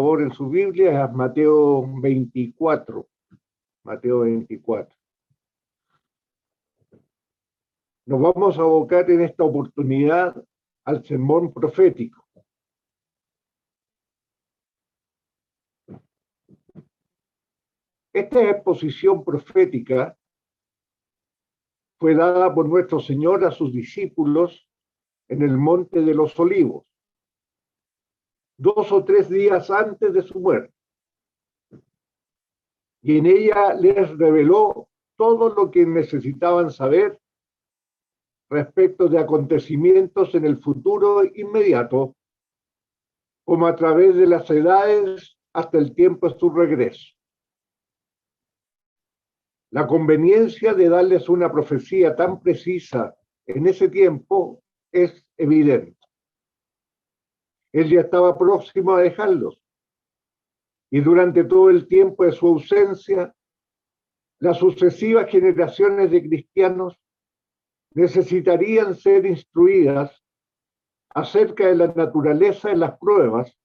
favor en su Biblia a Mateo 24. Mateo 24. Nos vamos a abocar en esta oportunidad al sermón profético. Esta exposición profética fue dada por nuestro Señor a sus discípulos en el Monte de los Olivos, 2 o 3 días antes de su muerte. Y en ella les reveló todo lo que necesitaban saber respecto de acontecimientos en el futuro inmediato, como a través de las edades hasta el tiempo de su regreso. La conveniencia de darles una profecía tan precisa en ese tiempo es evidente. Él ya estaba próximo a dejarlos, y durante todo el tiempo de su ausencia, las sucesivas generaciones de cristianos necesitarían ser instruidas acerca de la naturaleza de las pruebas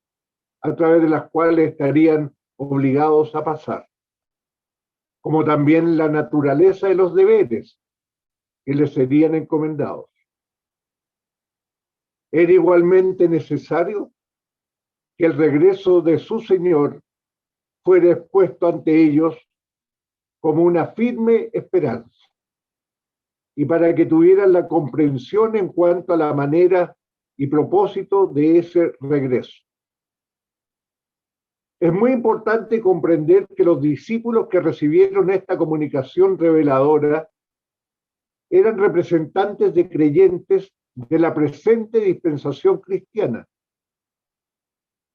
a través de las cuales estarían obligados a pasar, como también la naturaleza de los deberes que les serían encomendados. Era igualmente necesario que el regreso de su Señor fuera expuesto ante ellos como una firme esperanza, y para que tuvieran la comprensión en cuanto a la manera y propósito de ese regreso. Es muy importante comprender que los discípulos que recibieron esta comunicación reveladora eran representantes de creyentes de la presente dispensación cristiana,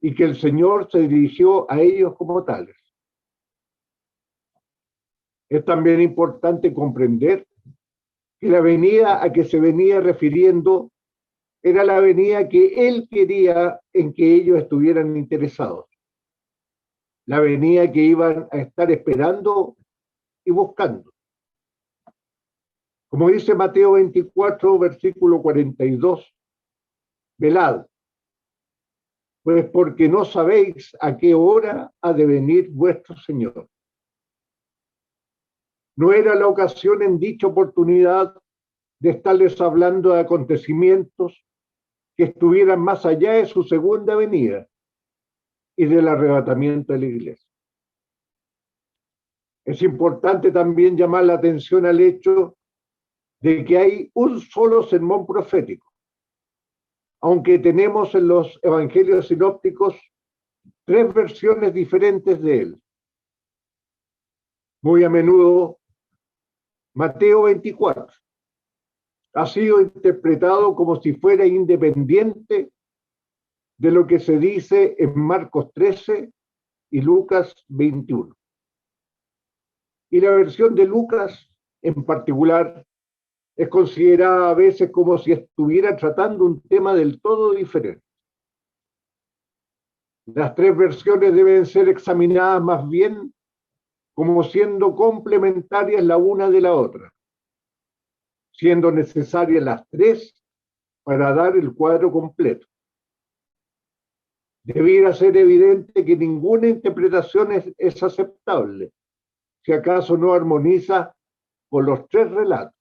y que el Señor se dirigió a ellos como tales. Es también importante comprender que la venida a que se venía refiriendo era la venida que Él quería en que ellos estuvieran interesados, la venida que iban a estar esperando y buscando. Como dice Mateo 24, versículo 42, velad, pues porque no sabéis a qué hora ha de venir vuestro Señor. No era la ocasión en dicha oportunidad de estarles hablando de acontecimientos que estuvieran más allá de su segunda venida y del arrebatamiento de la iglesia. Es importante también llamar la atención al hecho de que hay un solo sermón profético, aunque tenemos en los evangelios sinópticos 3 versiones diferentes de él. Muy a menudo, Mateo 24 ha sido interpretado como si fuera independiente de lo que se dice en Marcos 13 y Lucas 21. Y la versión de Lucas, en particular, es considerada a veces como si estuviera tratando un tema del todo diferente. Las 3 versiones deben ser examinadas más bien como siendo complementarias la una de la otra, siendo necesarias las 3 para dar el cuadro completo. Debiera ser evidente que ninguna interpretación es aceptable, si acaso no armoniza con los 3 relatos.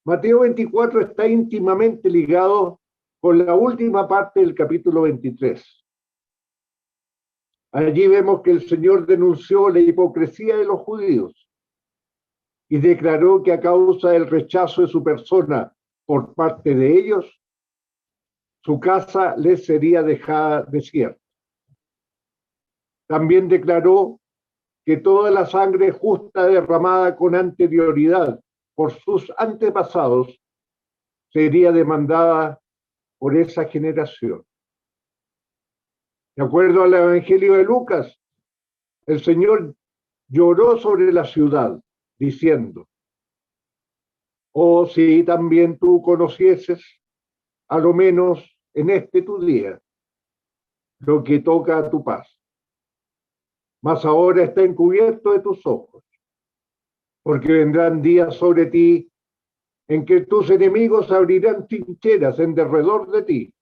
Mateo 24 está íntimamente ligado con la última parte del capítulo 23. Allí vemos que el Señor denunció la hipocresía de los judíos y declaró que a causa del rechazo de su persona por parte de ellos, su casa les sería dejada desierta. También declaró que toda la sangre justa derramada con anterioridad por sus antepasados sería demandada por esa generación. De acuerdo al Evangelio de Lucas, el Señor lloró sobre la ciudad, diciendo: oh, si también tú conocieses, a lo menos en este tu día, lo que toca a tu paz. Mas ahora está encubierto de tus ojos, porque vendrán días sobre ti en que tus enemigos abrirán trincheras en derredor de ti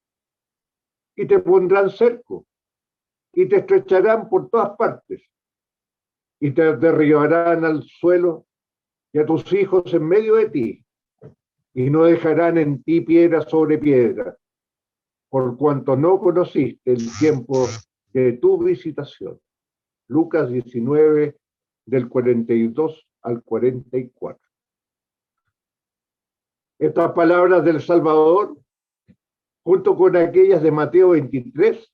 y te pondrán cerco y te estrecharán por todas partes, y te derribarán al suelo y a tus hijos en medio de ti, y no dejarán en ti piedra sobre piedra, por cuanto no conociste el tiempo de tu visitación. Lucas 19, del 42 al 44. Estas palabras del Salvador, junto con aquellas de Mateo 23,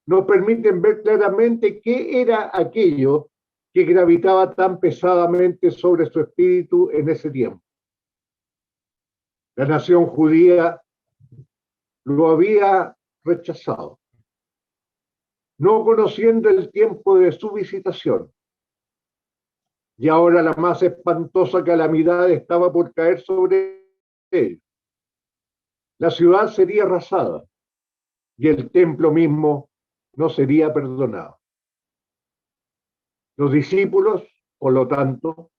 nos permiten ver claramente qué era aquello que gravitaba tan pesadamente sobre su espíritu en ese tiempo. La nación judía lo había rechazado, no conociendo el tiempo de su visitación. Y ahora la más espantosa calamidad estaba por caer sobre él. La ciudad sería arrasada y el templo mismo no sería perdonado. Los discípulos, por lo tanto,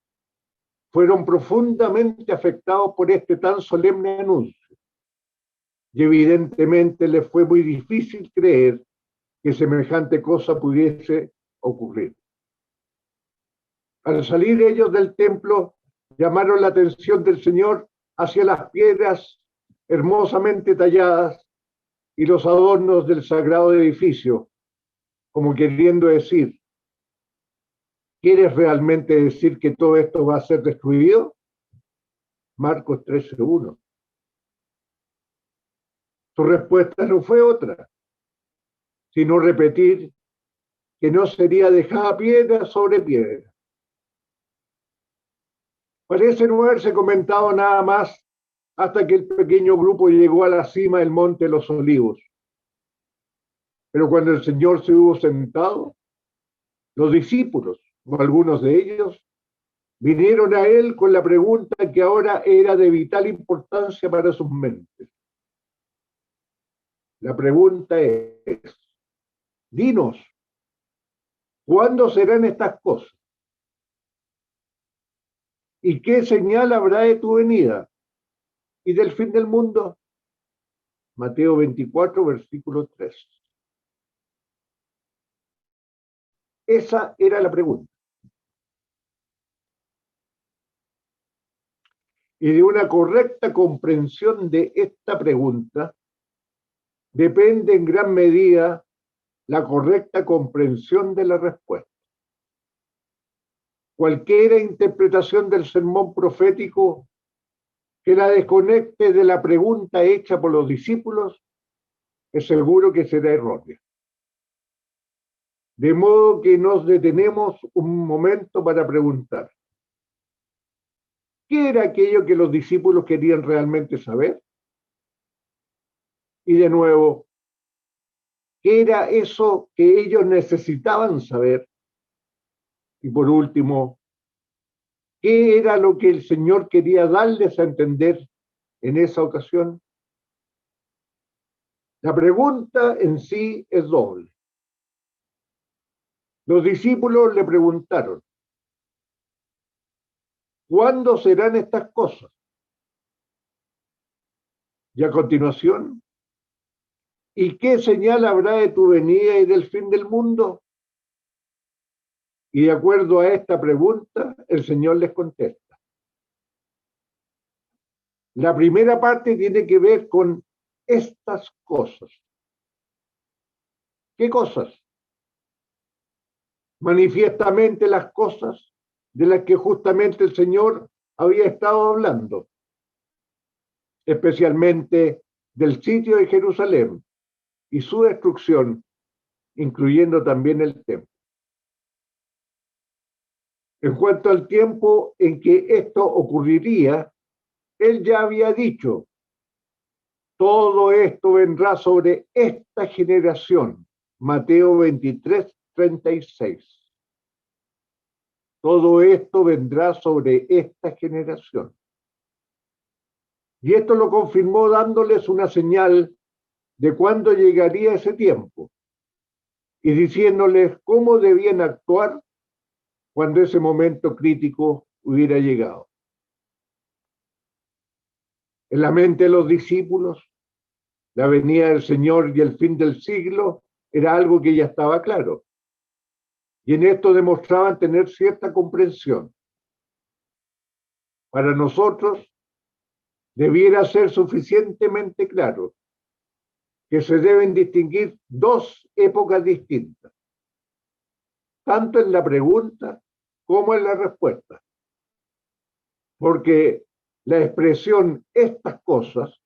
fueron profundamente afectados por este tan solemne anuncio. Y evidentemente les fue muy difícil creer que semejante cosa pudiese ocurrir. Al salir ellos del templo, llamaron la atención del Señor hacia las piedras hermosamente talladas y los adornos del sagrado edificio, como queriendo decir, ¿quieres realmente decir que todo esto va a ser destruido? Marcos 13:1. Su respuesta no fue otra, sino repetir que no sería dejada piedra sobre piedra. Parece no haberse comentado nada más hasta que el pequeño grupo llegó a la cima del monte de los Olivos. Pero cuando el Señor se hubo sentado, los discípulos, o algunos de ellos, vinieron a él con la pregunta que ahora era de vital importancia para sus mentes. La pregunta es, dinos, ¿cuándo serán estas cosas? ¿Y qué señal habrá de tu venida y del fin del mundo? Mateo 24, versículo 3. Esa era la pregunta. Y de una correcta comprensión de esta pregunta depende en gran medida la correcta comprensión de la respuesta. Cualquier interpretación del sermón profético que la desconecte de la pregunta hecha por los discípulos es seguro que será errónea. De modo que nos detenemos un momento para preguntar, ¿qué era aquello que los discípulos querían realmente saber? Y de nuevo, ¿qué era eso que ellos necesitaban saber? Y por último, ¿qué era lo que el Señor quería darles a entender en esa ocasión? La pregunta en sí es doble. Los discípulos le preguntaron, ¿cuándo serán estas cosas? Y a continuación, ¿y qué señal habrá de tu venida y del fin del mundo? Y de acuerdo a esta pregunta, el Señor les contesta. La primera parte tiene que ver con estas cosas. ¿Qué cosas? Manifiestamente las cosas de las que justamente el Señor había estado hablando, especialmente del sitio de Jerusalén y su destrucción, incluyendo también el templo. En cuanto al tiempo en que esto ocurriría, él ya había dicho, todo esto vendrá sobre esta generación. Mateo 23, 36. Todo esto vendrá sobre esta generación. Y esto lo confirmó dándoles una señal de cuándo llegaría ese tiempo y diciéndoles cómo debían actuar cuando ese momento crítico hubiera llegado. En la mente de los discípulos, la venida del Señor y el fin del siglo era algo que ya estaba claro. Y en esto demostraban tener cierta comprensión. Para nosotros debiera ser suficientemente claro que se deben distinguir dos épocas distintas, tanto en la pregunta como en la respuesta. Porque la expresión estas cosas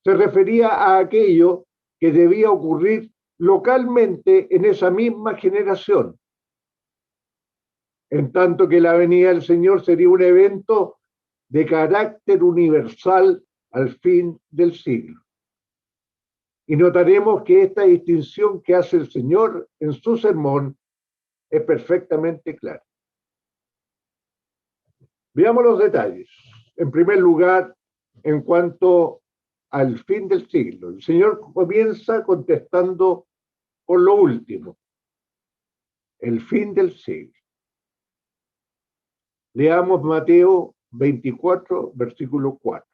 se refería a aquello que debía ocurrir localmente en esa misma generación, en tanto que la venida del Señor sería un evento de carácter universal al fin del siglo. Y notaremos que esta distinción que hace el Señor en su sermón es perfectamente clara. Veamos los detalles. En primer lugar, en cuanto al fin del siglo, el Señor comienza contestando por lo último, el fin del siglo. Leamos Mateo 24, versículo 4.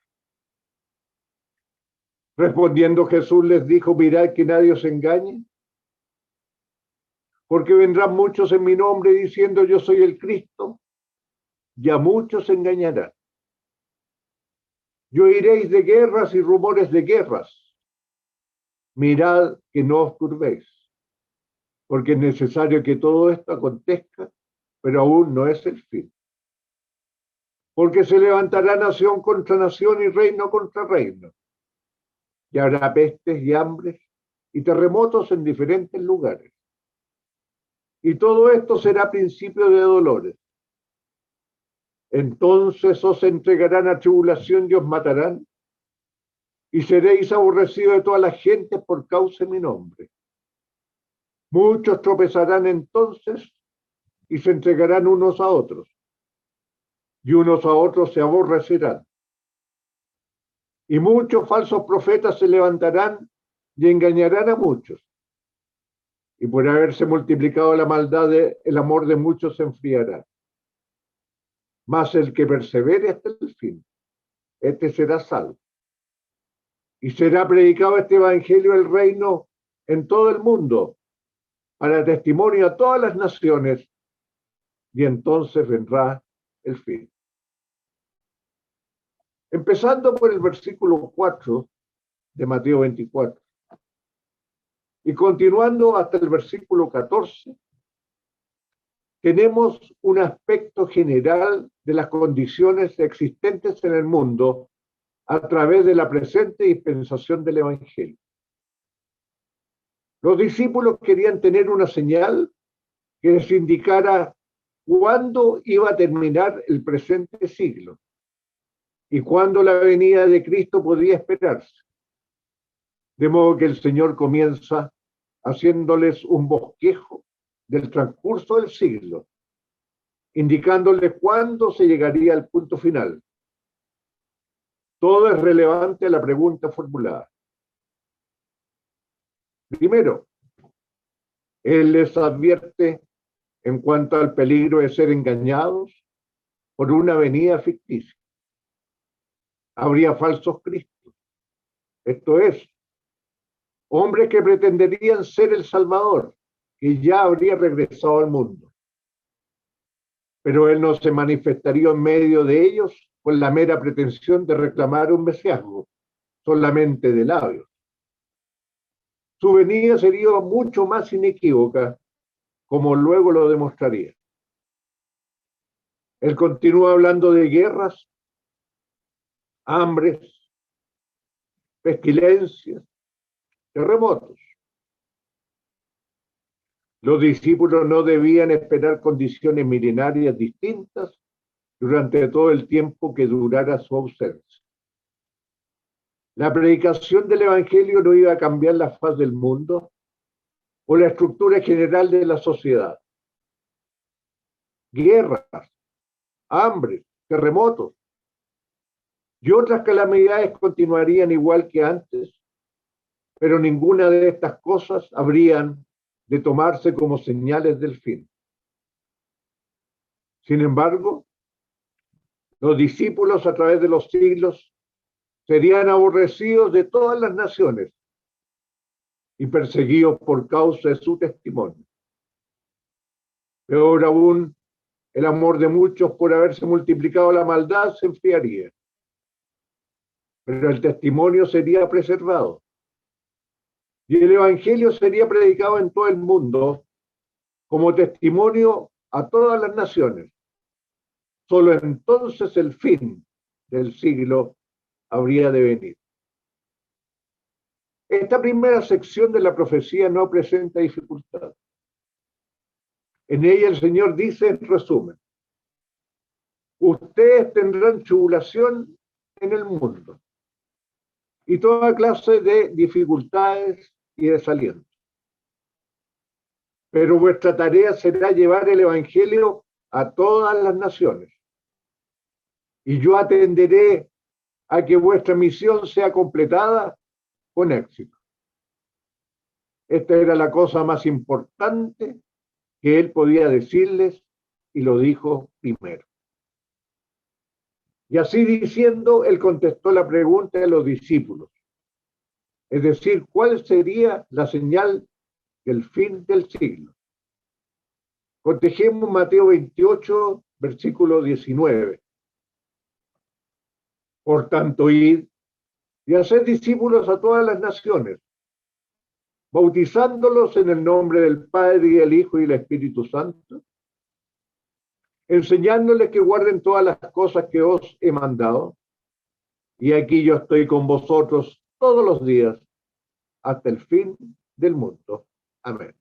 Respondiendo Jesús les dijo, mirad que nadie os engañe, porque vendrán muchos en mi nombre diciendo yo soy el Cristo, y a muchos engañarán. Y oiréis de guerras y rumores de guerras. Mirad que no os turbéis, porque es necesario que todo esto acontezca, pero aún no es el fin. Porque se levantará nación contra nación y reino contra reino. Y habrá pestes y hambres y terremotos en diferentes lugares. Y todo esto será principio de dolores. Entonces os entregarán a tribulación y os matarán, y seréis aborrecidos de todas las gentes por causa de mi nombre. Muchos tropezarán entonces y se entregarán unos a otros, y unos a otros se aborrecerán. Y muchos falsos profetas se levantarán y engañarán a muchos. Y por haberse multiplicado la maldad, el amor de muchos se enfriará. Mas el que persevere hasta el fin, este será salvo. Y será predicado este evangelio del reino en todo el mundo, para testimonio a todas las naciones, y entonces vendrá el fin. Empezando por el versículo 4 de Mateo 24 y continuando hasta el versículo 14, tenemos un aspecto general de las condiciones existentes en el mundo a través de la presente dispensación del Evangelio. Los discípulos querían tener una señal que les indicara cuándo iba a terminar el presente siglo y cuándo la venida de Cristo podía esperarse. De modo que el Señor comienza haciéndoles un bosquejo del transcurso del siglo, indicándoles cuándo se llegaría al punto final. Todo es relevante a la pregunta formulada. Primero, Él les advierte en cuanto al peligro de ser engañados por una venida ficticia. Habría falsos cristos. Esto es, hombres que pretenderían ser el Salvador, que ya habría regresado al mundo. Pero Él no se manifestaría en medio de ellos con la mera pretensión de reclamar un mesiasgo, solamente de labios. Su venida sería mucho más inequívoca, como luego lo demostraría. Él continúa hablando de guerras, hambres, pestilencias, terremotos. Los discípulos no debían esperar condiciones milenarias distintas durante todo el tiempo que durara su ausencia. La predicación del Evangelio no iba a cambiar la faz del mundo o la estructura general de la sociedad. Guerras, hambre, terremotos y otras calamidades continuarían igual que antes, pero ninguna de estas cosas habrían de tomarse como señales del fin. Sin embargo, los discípulos a través de los siglos serían aborrecidos de todas las naciones y perseguidos por causa de su testimonio. Peor aún, el amor de muchos por haberse multiplicado la maldad se enfriaría, pero el testimonio sería preservado y el evangelio sería predicado en todo el mundo como testimonio a todas las naciones. Solo entonces el fin del siglo habría de venir. Esta primera sección de la profecía no presenta dificultad. En ella el Señor dice en resumen: ustedes tendrán tribulación en el mundo y toda clase de dificultades y desalientos. Pero vuestra tarea será llevar el evangelio a todas las naciones. Y yo atenderé a que vuestra misión sea completada con éxito. Esta era la cosa más importante que él podía decirles y lo dijo primero. Y así diciendo, él contestó la pregunta de los discípulos. Es decir, ¿cuál sería la señal del fin del siglo? Cotejemos Mateo 28, versículo 19. Por tanto, id y haced discípulos a todas las naciones, bautizándolos en el nombre del Padre y del Hijo y del Espíritu Santo, enseñándoles que guarden todas las cosas que os he mandado. Y aquí yo estoy con vosotros todos los días hasta el fin del mundo. Amén.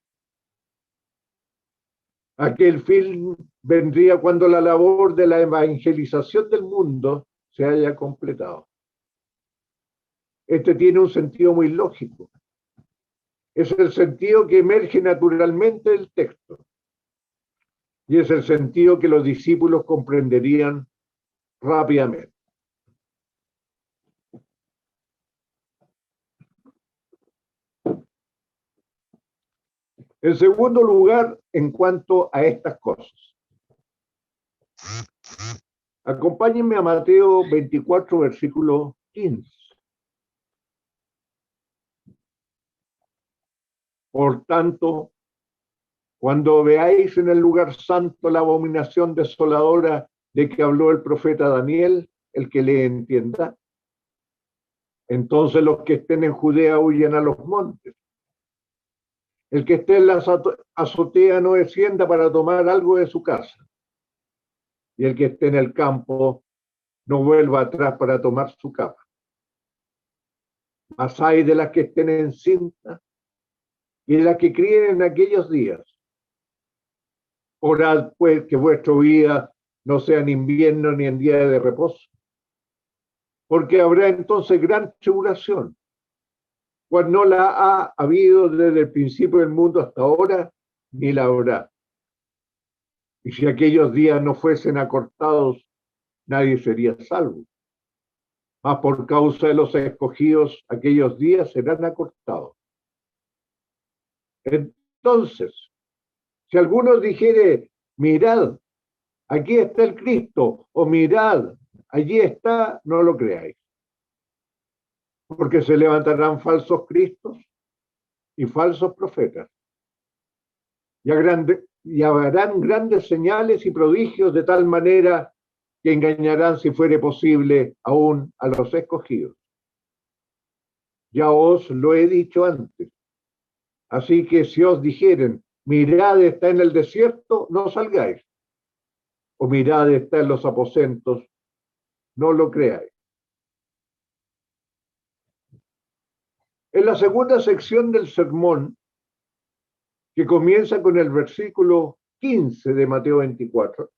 Aquel fin vendría cuando la labor de la evangelización del mundo se haya completado. Este tiene un sentido muy lógico. Es el sentido que emerge naturalmente del texto. Y es el sentido que los discípulos comprenderían rápidamente. En segundo lugar, en cuanto a estas cosas, acompáñenme a Mateo 24, versículo 15. Por tanto, cuando veáis en el lugar santo la abominación desoladora de que habló el profeta Daniel, el que le entienda, entonces los que estén en Judea huyan a los montes. El que esté en la azotea no descienda para tomar algo de su casa. Y el que esté en el campo no vuelva atrás para tomar su capa. Mas hay de las que estén encintas y de las que críen en aquellos días. Orad pues que vuestro vida no sea en invierno ni en día de reposo, porque habrá entonces gran tribulación, pues no la ha habido desde el principio del mundo hasta ahora, ni la habrá. Y si aquellos días no fuesen acortados, nadie sería salvo. Mas por causa de los escogidos, aquellos días serán acortados. Entonces, si alguno dijere, mirad, aquí está el Cristo, o mirad, allí está, no lo creáis. Porque se levantarán falsos cristos y falsos profetas. Y harán grandes señales y prodigios de tal manera que engañarán, si fuere posible, aún a los escogidos. Ya os lo he dicho antes. Así que si os dijeren, mirad, está en el desierto, no salgáis. O mirad, está en los aposentos, no lo creáis. En la segunda sección del sermón, que comienza con el versículo 15 de Mateo 24,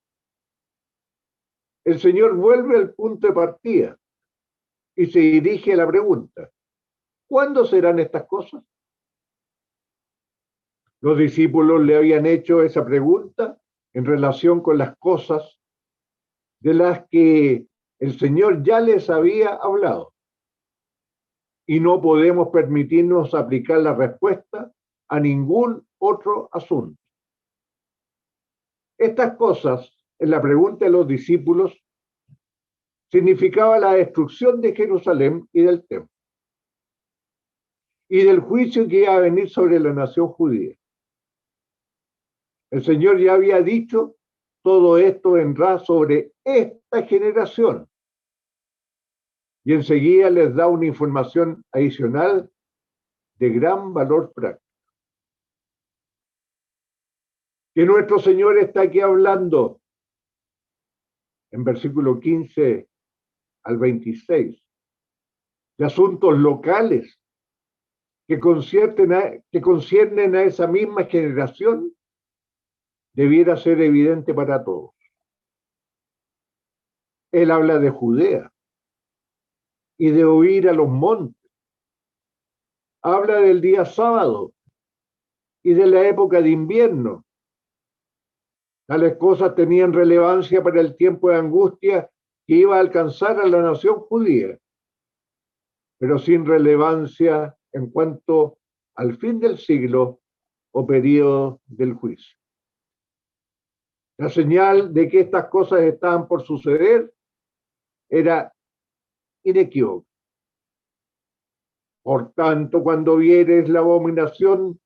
el Señor vuelve al punto de partida y se dirige a la pregunta: ¿cuándo serán estas cosas? Los discípulos le habían hecho esa pregunta en relación con las cosas de las que el Señor ya les había hablado. Y no podemos permitirnos aplicar la respuesta a ningún otro asunto. Estas cosas, en la pregunta de los discípulos, significaba la destrucción de Jerusalén y del templo. y del juicio que iba a venir sobre la nación judía. El Señor ya había dicho, todo esto vendrá sobre esta generación. Y enseguida les da una información adicional de gran valor práctico. Que nuestro Señor está aquí hablando en versículo 15 al 26 de asuntos locales que conciernen a esa misma generación, debiera ser evidente para todos. Él habla de Judea y de huir a los montes. Habla del día sábado y de la época de invierno. Tales cosas tenían relevancia para el tiempo de angustia que iba a alcanzar a la nación judía, pero sin relevancia en cuanto al fin del siglo o periodo del juicio. La señal de que estas cosas estaban por suceder era inequívoca. Por tanto, cuando vieres la abominación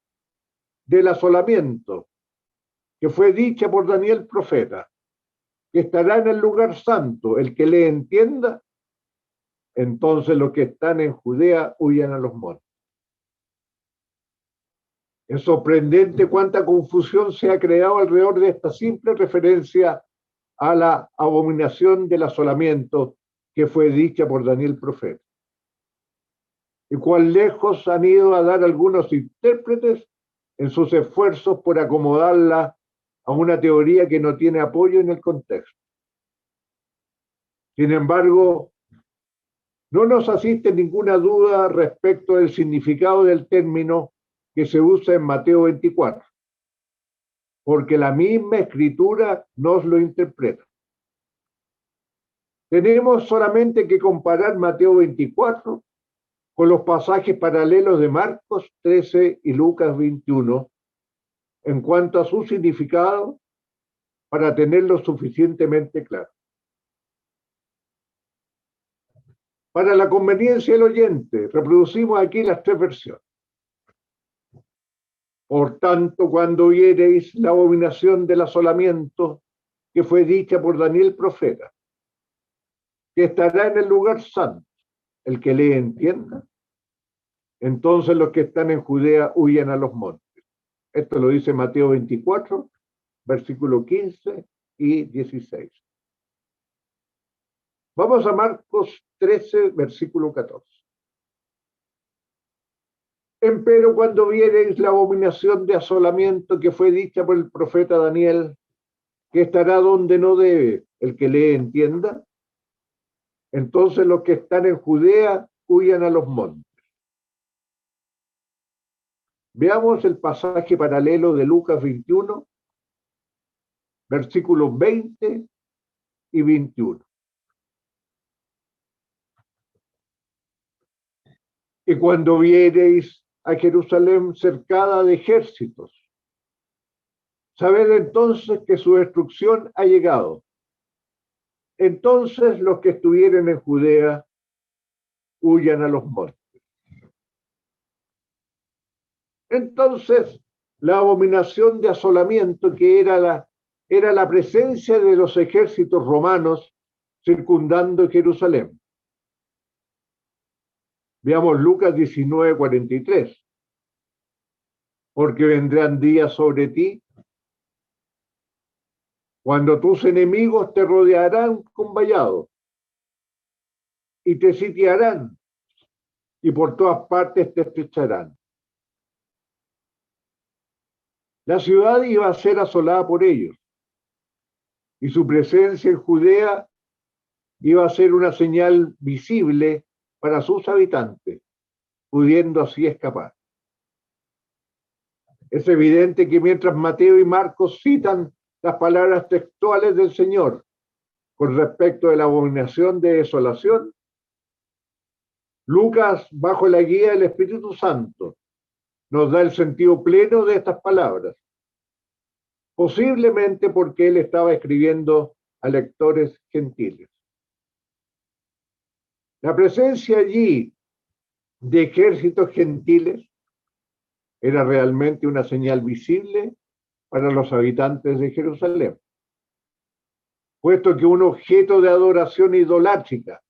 del asolamiento, que fue dicha por Daniel profeta, que estará en el lugar santo, el que le entienda, entonces los que están en Judea huyan a los montes. Es sorprendente cuánta confusión se ha creado alrededor de esta simple referencia a la abominación del asolamiento que fue dicha por Daniel profeta. Y cuán lejos han ido a dar algunos intérpretes en sus esfuerzos por acomodarla a una teoría que no tiene apoyo en el contexto. Sin embargo, no nos asiste ninguna duda respecto del significado del término que se usa en Mateo 24, porque la misma escritura nos lo interpreta. Tenemos solamente que comparar Mateo 24 con los pasajes paralelos de Marcos 13 y Lucas 21 en cuanto a su significado para tenerlo suficientemente claro. Para la conveniencia del oyente, reproducimos aquí las tres versiones. Por tanto, cuando oyereis la abominación del asolamiento que fue dicha por Daniel profeta, que estará en el lugar santo, el que le entienda, entonces los que están en Judea huyan a los montes. Esto lo dice Mateo 24, versículo 15 y 16. Vamos a Marcos 13, versículo 14. Empero cuando viereis la abominación de asolamiento que fue dicha por el profeta Daniel, que estará donde no debe, el que le entienda, entonces los que están en Judea huyan a los montes. Veamos el pasaje paralelo de Lucas 21, versículos 20 y 21. Y cuando viereis a Jerusalén cercada de ejércitos, sabed entonces que su destrucción ha llegado. Entonces los que estuvieren en Judea huyan a los montes. Entonces la abominación de asolamiento, que era la presencia de los ejércitos romanos circundando Jerusalén. Veamos Lucas 19, 43. Porque vendrán días sobre ti cuando tus enemigos te rodearán con vallado y te sitiarán y por todas partes te estrecharán. La ciudad iba a ser asolada por ellos y su presencia en Judea iba a ser una señal visible para sus habitantes, pudiendo así escapar. Es evidente que mientras Mateo y Marcos citan las palabras textuales del Señor con respecto de la abominación de desolación, Lucas, bajo la guía del Espíritu Santo, nos da el sentido pleno de estas palabras, posiblemente porque él estaba escribiendo a lectores gentiles. La presencia allí de ejércitos gentiles era realmente una señal visible para los habitantes de Jerusalén, puesto que un objeto de adoración idolátrica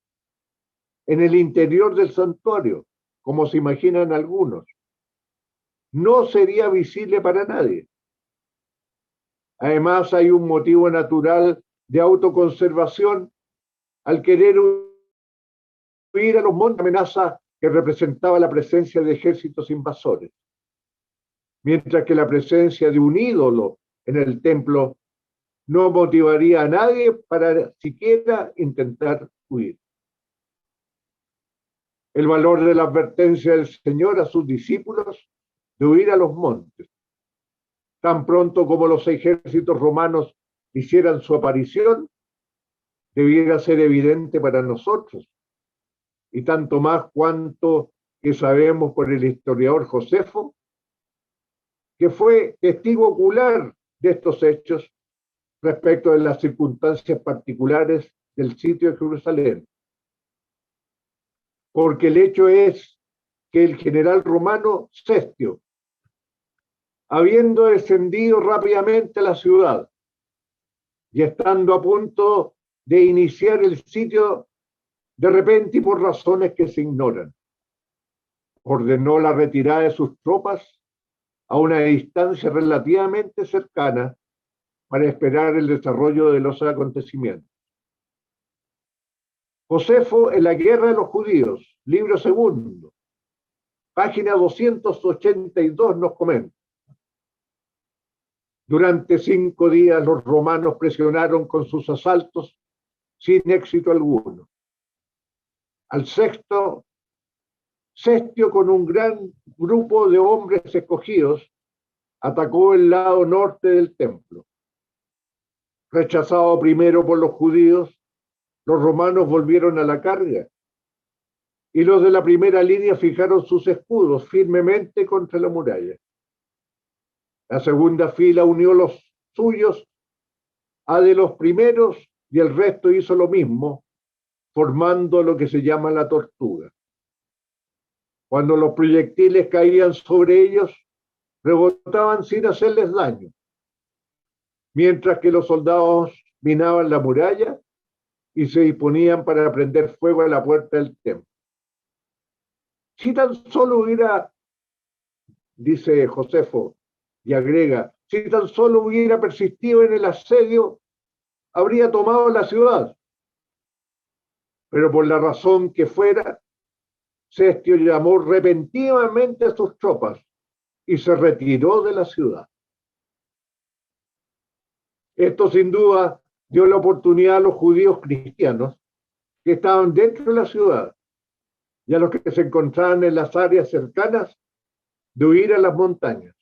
en el interior del santuario, como se imaginan algunos, no sería visible para nadie. Además, hay un motivo natural de autoconservación al querer huir a los montes, amenaza que representaba la presencia de ejércitos invasores, mientras que la presencia de un ídolo en el templo no motivaría a nadie para siquiera intentar huir. El valor de la advertencia del Señor a sus discípulos de huir a los montes, tan pronto como los ejércitos romanos hicieran su aparición, debiera ser evidente para nosotros, y tanto más cuanto que sabemos por el historiador Josefo, que fue testigo ocular de estos hechos respecto de las circunstancias particulares del sitio de Jerusalén. Porque el hecho es que el general romano Cestio, habiendo descendido rápidamente a la ciudad y estando a punto de iniciar el sitio, de repente y por razones que se ignoran, ordenó la retirada de sus tropas a una distancia relativamente cercana para esperar el desarrollo de los acontecimientos. Josefo en la guerra de los judíos, libro segundo, página 282, nos comenta: durante 5 días los romanos presionaron con sus asaltos sin éxito alguno. Al sexto, Cestio, con un gran grupo de hombres escogidos, atacó el lado norte del templo. Rechazado primero por los judíos, los romanos volvieron a la carga y los de la primera línea fijaron sus escudos firmemente contra la muralla. La segunda fila unió los suyos a de los primeros y el resto hizo lo mismo, formando lo que se llama la tortuga. Cuando los proyectiles caían sobre ellos, rebotaban sin hacerles daño, mientras que los soldados minaban la muralla y se disponían para prender fuego a la puerta del templo. Si tan solo hubiera, dice Josefo, y agrega, si tan solo hubiera persistido en el asedio, habría tomado la ciudad. Pero por la razón que fuera, Cestio llamó repentinamente a sus tropas y se retiró de la ciudad. Esto sin duda dio la oportunidad a los judíos cristianos que estaban dentro de la ciudad y a los que se encontraban en las áreas cercanas de huir a las montañas.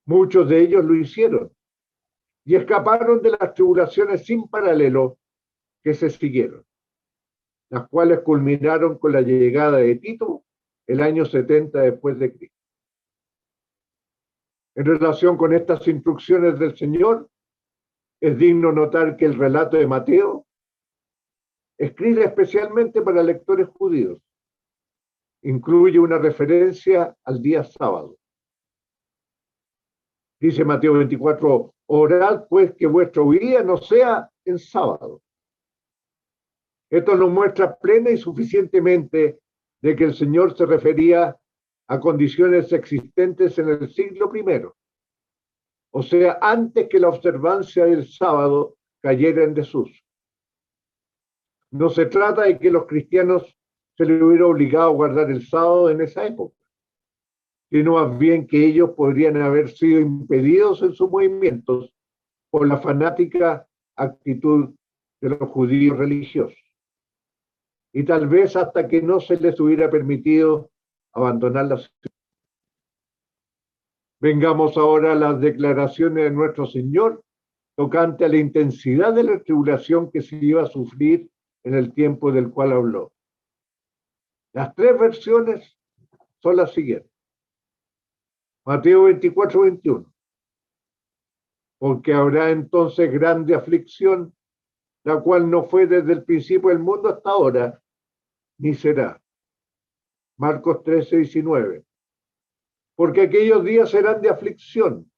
Muchos de ellos lo hicieron y escaparon de las tribulaciones sin paralelo que se siguieron, las cuales culminaron con la llegada de Tito el año 70 después de Cristo. En relación con estas instrucciones del Señor, es digno notar que el relato de Mateo, escrito especialmente para lectores judíos, incluye una referencia al día sábado. Dice Mateo 24, orad pues que vuestra huida no sea en sábado. Esto nos muestra plena y suficientemente de que el Señor se refería a condiciones existentes en el siglo I, o sea, antes que la observancia del sábado cayera en desuso. No se trata de que los cristianos se les hubiera obligado a guardar el sábado en esa época, sino más bien que ellos podrían haber sido impedidos en sus movimientos por la fanática actitud de los judíos religiosos, y tal vez hasta que no se les hubiera permitido abandonar la ciudad. Vengamos ahora a las declaraciones de nuestro Señor tocante a la intensidad de la tribulación que se iba a sufrir en el tiempo del cual habló. Las 3 versiones son las siguientes. Mateo 24, 21. Porque habrá entonces grande aflicción, la cual no fue desde el principio del mundo hasta ahora, ni será. Marcos 13:19. Porque aquellos días serán de aflicción,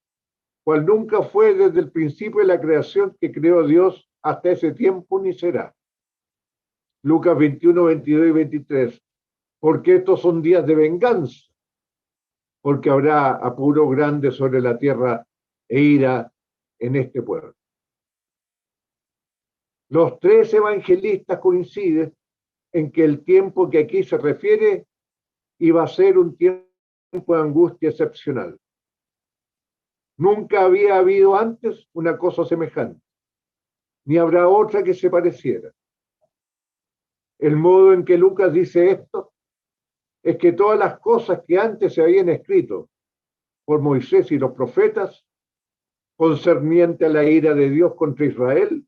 cual nunca fue desde el principio de la creación que creó Dios hasta ese tiempo ni será. Lucas 21:22-23. Porque estos son días de venganza, porque habrá apuro grande sobre la tierra e ira en este pueblo. Los tres evangelistas coinciden en que el tiempo que aquí se refiere iba a ser un tiempo de angustia excepcional. Nunca había habido antes una cosa semejante, ni habrá otra que se pareciera. El modo en que Lucas dice esto es que todas las cosas que antes se habían escrito por Moisés y los profetas concerniente a la ira de Dios contra Israel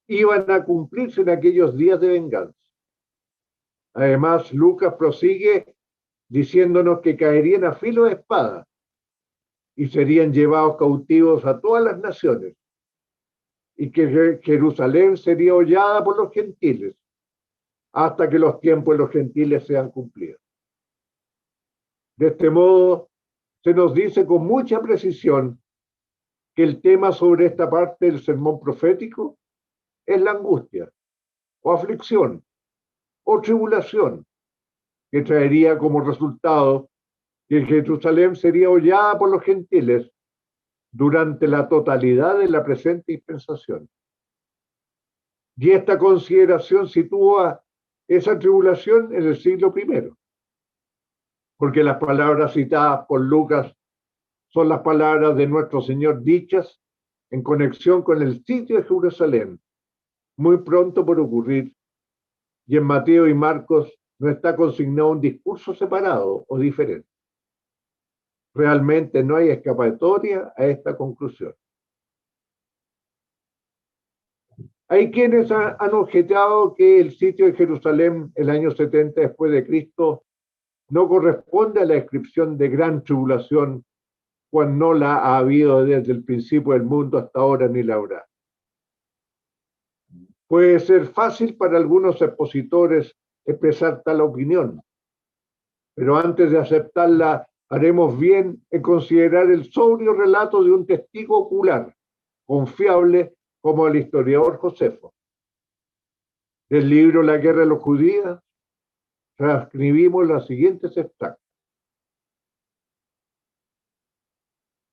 iban a cumplirse en aquellos días de venganza. Además, Lucas prosigue diciéndonos que caerían a filo de espada y serían llevados cautivos a todas las naciones y que Jerusalén sería hollada por los gentiles hasta que los tiempos de los gentiles sean cumplidos. De este modo, se nos dice con mucha precisión que el tema sobre esta parte del sermón profético es la angustia, o aflicción, o tribulación, que traería como resultado que Jerusalén sería hollada por los gentiles durante la totalidad de la presente dispensación. Y esta consideración sitúa esa tribulación en el siglo I, porque las palabras citadas por Lucas son las palabras de nuestro Señor dichas en conexión con el sitio de Jerusalén, muy pronto por ocurrir, y en Mateo y Marcos no está consignado un discurso separado o diferente. Realmente no hay escapatoria a esta conclusión. Hay quienes han objetado que el sitio de Jerusalén el año 70 después de Cristo no corresponde a la descripción de gran tribulación, cuando no la ha habido desde el principio del mundo hasta ahora ni la habrá. Puede ser fácil para algunos expositores expresar tal opinión, pero antes de aceptarla haremos bien en considerar el sobrio relato de un testigo ocular, confiable como el historiador Josefo. Del libro La guerra de los judíos transcribimos los siguientes extractos.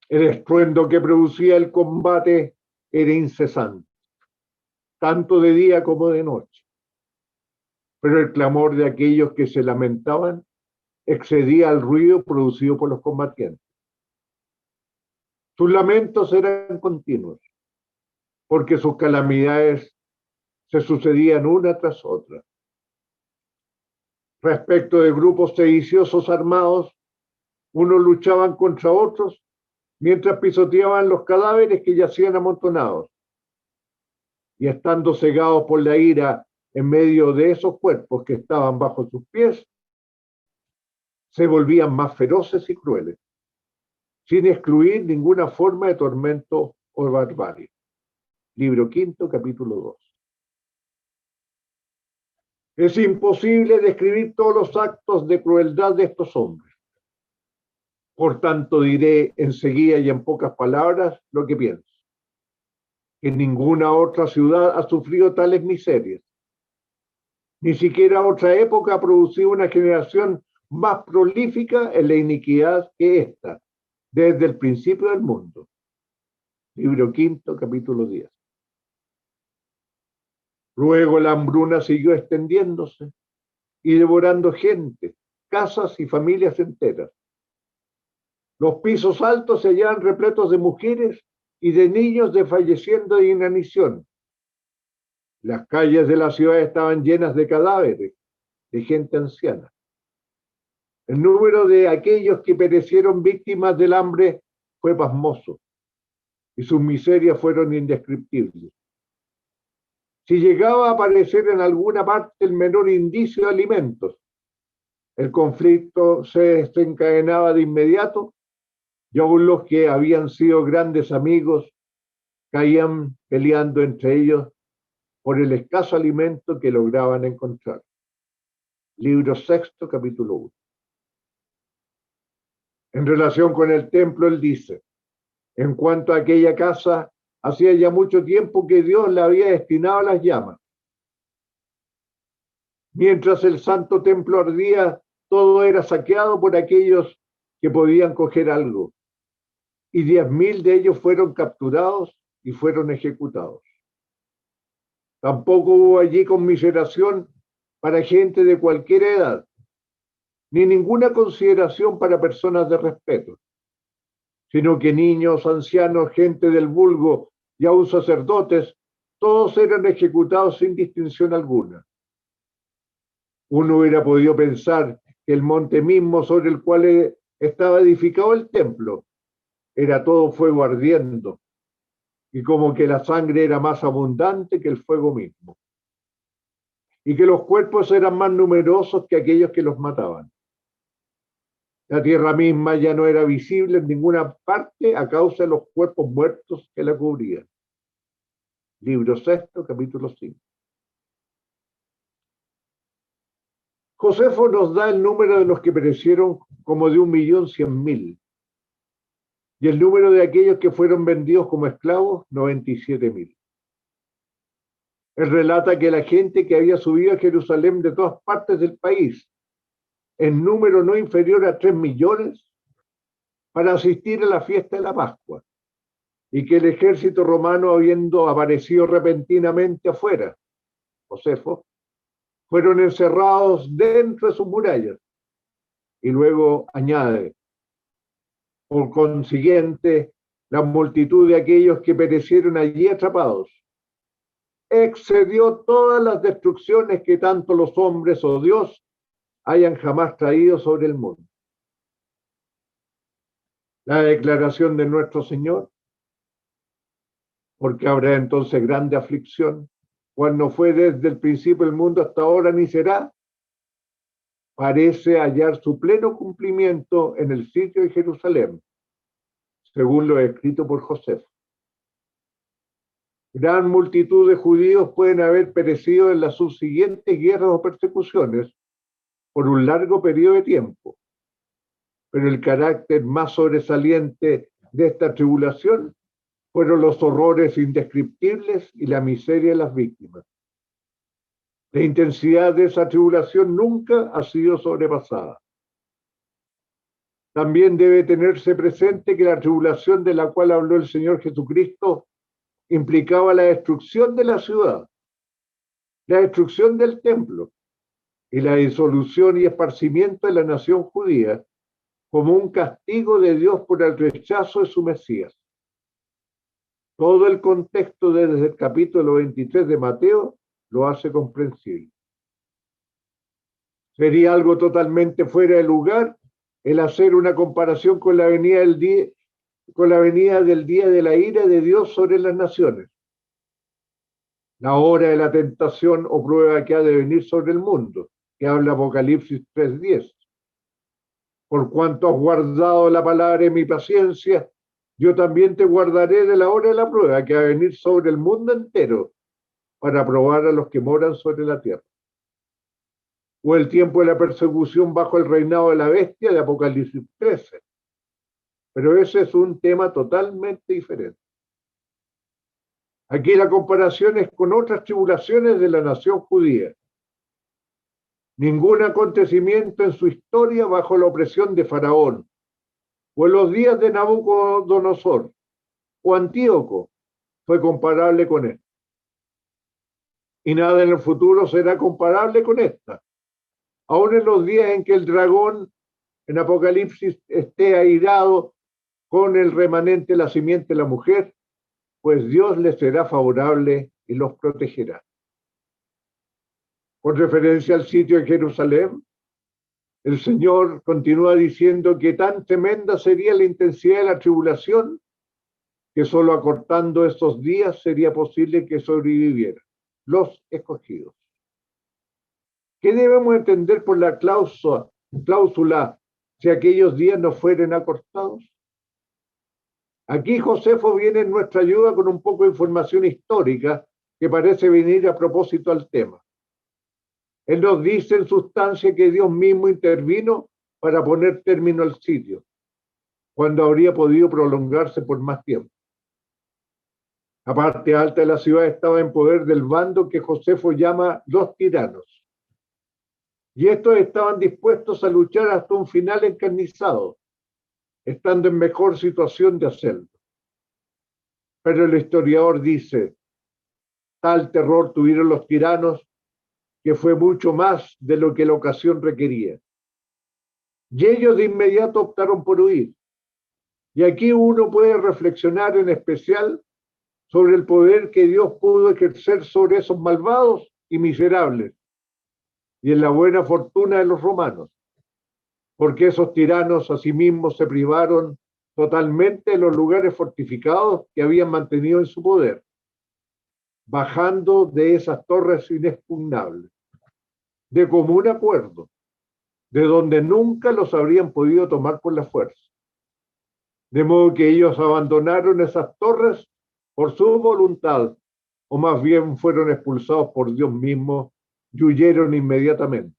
El estruendo que producía el combate era incesante, tanto de día como de noche. Pero el clamor de aquellos que se lamentaban excedía al ruido producido por los combatientes. Sus lamentos eran continuos, porque sus calamidades se sucedían una tras otra. Respecto de grupos sediciosos armados, unos luchaban contra otros mientras pisoteaban los cadáveres que yacían amontonados. Y estando cegados por la ira en medio de esos cuerpos que estaban bajo sus pies, se volvían más feroces y crueles, sin excluir ninguna forma de tormento o barbarie. Libro quinto, capítulo 2. Es imposible describir todos los actos de crueldad de estos hombres. Por tanto, diré enseguida y en pocas palabras lo que pienso. Que ninguna otra ciudad ha sufrido tales miserias. Ni siquiera otra época ha producido una generación más prolífica en la iniquidad que esta, desde el principio del mundo. Libro quinto, capítulo 10. Luego la hambruna siguió extendiéndose y devorando gente, casas y familias enteras. Los pisos altos se hallaban repletos de mujeres y de niños desfalleciendo de inanición. Las calles de la ciudad estaban llenas de cadáveres, de gente anciana. El número de aquellos que perecieron víctimas del hambre fue pasmoso y sus miserias fueron indescriptibles. Si llegaba a aparecer en alguna parte el menor indicio de alimentos, el conflicto se desencadenaba de inmediato y aún los que habían sido grandes amigos caían peleando entre ellos por el escaso alimento que lograban encontrar. Libro sexto, capítulo 1. En relación con el templo, él dice, en cuanto a aquella casa, hacía ya mucho tiempo que Dios la había destinado a las llamas. Mientras el santo templo ardía, todo era saqueado por aquellos que podían coger algo, y 10.000 de ellos fueron capturados y fueron ejecutados. Tampoco hubo allí conmiseración para gente de cualquier edad, ni ninguna consideración para personas de respeto, sino que niños, ancianos, gente del vulgo y aún sacerdotes, todos eran ejecutados sin distinción alguna. Uno hubiera podido pensar que el monte mismo sobre el cual estaba edificado el templo era todo fuego ardiendo, y como que la sangre era más abundante que el fuego mismo, y que los cuerpos eran más numerosos que aquellos que los mataban. La tierra misma ya no era visible en ninguna parte a causa de los cuerpos muertos que la cubrían. Libro sexto, capítulo 5. Josefo nos da el número de los que perecieron como de 1.100.000, y el número de aquellos que fueron vendidos como esclavos, 97.000. Él relata que la gente que había subido a Jerusalén de todas partes del país, en número no inferior a 3 millones, para asistir a la fiesta de la Pascua, y que el ejército romano, habiendo aparecido repentinamente afuera, Josefo, fueron encerrados dentro de sus murallas. Y luego añade, por consiguiente, la multitud de aquellos que perecieron allí atrapados excedió todas las destrucciones que tanto los hombres o Dios hayan jamás traído sobre el mundo. La declaración de nuestro Señor, porque habrá entonces grande aflicción, cual no fue desde el principio del mundo hasta ahora ni será, parece hallar su pleno cumplimiento en el sitio de Jerusalén, según lo escrito por Josefo. Gran multitud de judíos pueden haber perecido en las subsiguientes guerras o persecuciones por un largo periodo de tiempo, pero el carácter más sobresaliente de esta tribulación fueron los horrores indescriptibles y la miseria de las víctimas. La intensidad de esa tribulación nunca ha sido sobrepasada. También debe tenerse presente que la tribulación de la cual habló el Señor Jesucristo implicaba la destrucción de la ciudad, la destrucción del templo y la disolución y esparcimiento de la nación judía como un castigo de Dios por el rechazo de su Mesías. Todo el contexto desde el capítulo 23 de Mateo lo hace comprensible. Sería algo totalmente fuera de lugar el hacer una comparación con la venida del día de la ira de Dios sobre las naciones, la hora de la tentación o prueba que ha de venir sobre el mundo, que habla Apocalipsis 3:10. Por cuanto has guardado la palabra de mi paciencia, yo también te guardaré de la hora de la prueba que ha de venir sobre el mundo entero para probar a los que moran sobre la tierra. O el tiempo de la persecución bajo el reinado de la bestia de Apocalipsis 13. Pero ese es un tema totalmente diferente. Aquí la comparación es con otras tribulaciones de la nación judía. Ningún acontecimiento en su historia bajo la opresión de Faraón, o en los días de Nabucodonosor, o Antíoco, fue comparable con esto. Y nada en el futuro será comparable con esta. Aún en los días en que el dragón en Apocalipsis esté airado con el remanente de la simiente de la mujer, pues Dios les será favorable y los protegerá. Con referencia al sitio de Jerusalén, el Señor continúa diciendo que tan tremenda sería la intensidad de la tribulación que solo acortando estos días sería posible que sobrevivieran los escogidos. ¿Qué debemos entender por la cláusula si aquellos días no fueren acortados? Aquí Josefo viene en nuestra ayuda con un poco de información histórica que parece venir a propósito al tema. Él nos dice en sustancia que Dios mismo intervino para poner término al sitio, cuando habría podido prolongarse por más tiempo. La parte alta de la ciudad estaba en poder del bando que Josefo llama los tiranos. Y estos estaban dispuestos a luchar hasta un final encarnizado, estando en mejor situación de hacerlo. Pero el historiador dice, tal terror tuvieron los tiranos que fue mucho más de lo que la ocasión requería. Y ellos de inmediato optaron por huir. Y aquí uno puede reflexionar en especial sobre el poder que Dios pudo ejercer sobre esos malvados y miserables, y en la buena fortuna de los romanos, porque esos tiranos asimismo se privaron totalmente de los lugares fortificados que habían mantenido en su poder, bajando de esas torres inexpugnables, de común acuerdo, de donde nunca los habrían podido tomar por la fuerza. De modo que ellos abandonaron esas torres por su voluntad, o más bien fueron expulsados por Dios mismo y huyeron inmediatamente.